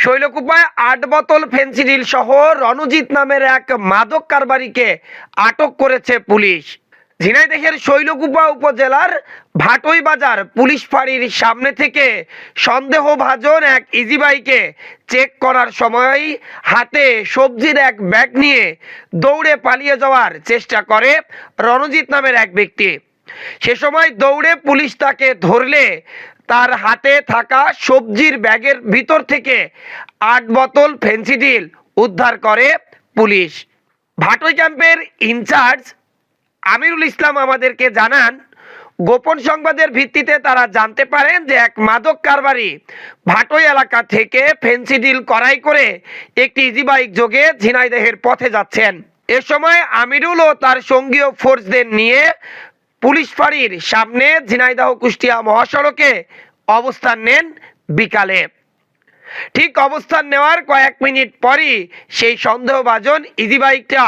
শৈলকুপায় ৮ বোতল ফেনসিডিল সহ রণজিৎ নামের এক মাদক কারবারিকে আটক করেছে পুলিশ। ঝিনাইদহের শৈলকুপা উপজেলার ভাটই বাজার পুলিশ ফাঁড়ির সামনে থেকে সন্দেহভাজন এক ইজি বাইকে চেক করার সময় হাতে সবজির এক ব্যাগ নিয়ে দৌড়ে পালিয়ে যাওয়ার চেষ্টা করে রণজিৎ নামের এক ব্যক্তি। সে সময় দৌড়ে পুলিশ তাকে ধরলে তার হাতে থাকা সবজির ব্যাগের ভিতর থেকে ৮ বোতল ফেনসিডিল উদ্ধার করে পুলিশ। ভাটই ক্যাম্পের ইনচার্জ আমিরুল ইসলাম আমাদেরকে জানান, গোপন সংবাদের ভিত্তিতে তারা জানতে পারেন যে এক মাদক কারবারি ভাটই এলাকা থেকে ফেনসিডিল ক্রয় করে একটি ইজি বাইক যোগে ঝিনাইদহের পথে যাচ্ছেন। এ সময় আমিরুল ও তার সঙ্গীয় ফোর্সদের নিয়ে পুলিশ ফাঁড়ির সামনে ঝিনাইদহ কুষ্টিয়া মহাসড়কে অবস্থান নেন বিকালে। ঠিক অবস্থান নেওয়ার কয়েক মিনিট পরই সেই সন্দেহভাজন ইজি বাইকটা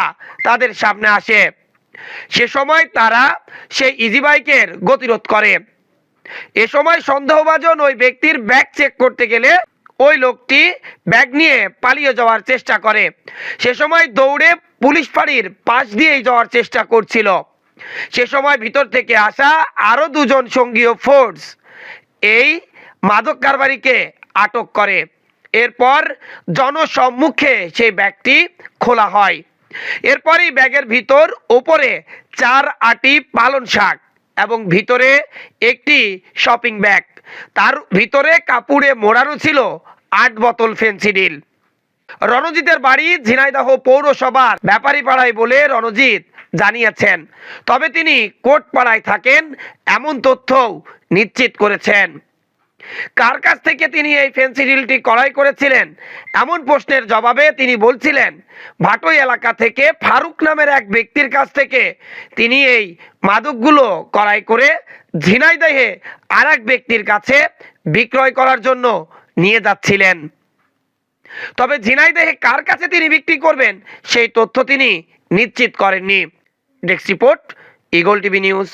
তাদের সামনে আসে। সে সময় তারা সেই ইজি বাইকের গতিরোধ করে। এ সময় সন্দেহভাজন ওই ব্যক্তির ব্যাগ চেক করতে গেলে ওই লোকটি ব্যাগ নিয়ে পালিয়ে যাওয়ার চেষ্টা করে। সে সময় দৌড়ে পুলিশ ফাঁড়ির পাশ দিয়েই যাওয়ার চেষ্টা করছিল। সে সময় ভিতর থেকে আসা আরো দুজন সঙ্গীয় ফোর্স এই মাদক কারবারিকে আটক করে। এরপর জনসম্মুখে সেই ব্যাগটি খোলা হয়। এরপরই ব্যাগের ভিতর ওপরে 4 আটি পালন শাক এবং ভিতরে একটি শপিং ব্যাগ, তার ভিতরে কাপড়ে মোড়ানো ছিল 8 বোতল ফেনসিডিল। রণজিতের বাড়ি ঝিনাইদহ পৌরসভার ব্যাপারীপাড়ায় বলে রণজিৎ জানিয়েছেন, তবে তিনি কোটপাড়ায় থাকেন এমন তথ্যও নিশ্চিত করেছেন। কার কাছ থেকে তিনি এই ফেনসিডিলটি ক্রয় করেছিলেন এমন প্রশ্নের জবাবে তিনি বলছিলেন, ভাটই এলাকা থেকে ফারুক নামের এক ব্যক্তির কাছ থেকে তিনি এই মাদকগুলো ক্রয় করে ঝিনাইদহে আর এক ব্যক্তির কাছে বিক্রয় করার জন্য নিয়ে যাচ্ছিলেন। তবে ঝিনাইদহে কার কাছে তিনি বিক্রি করবেন সেই তথ্য তিনি নিশ্চিত করেননি। Desk report, eagle TV news.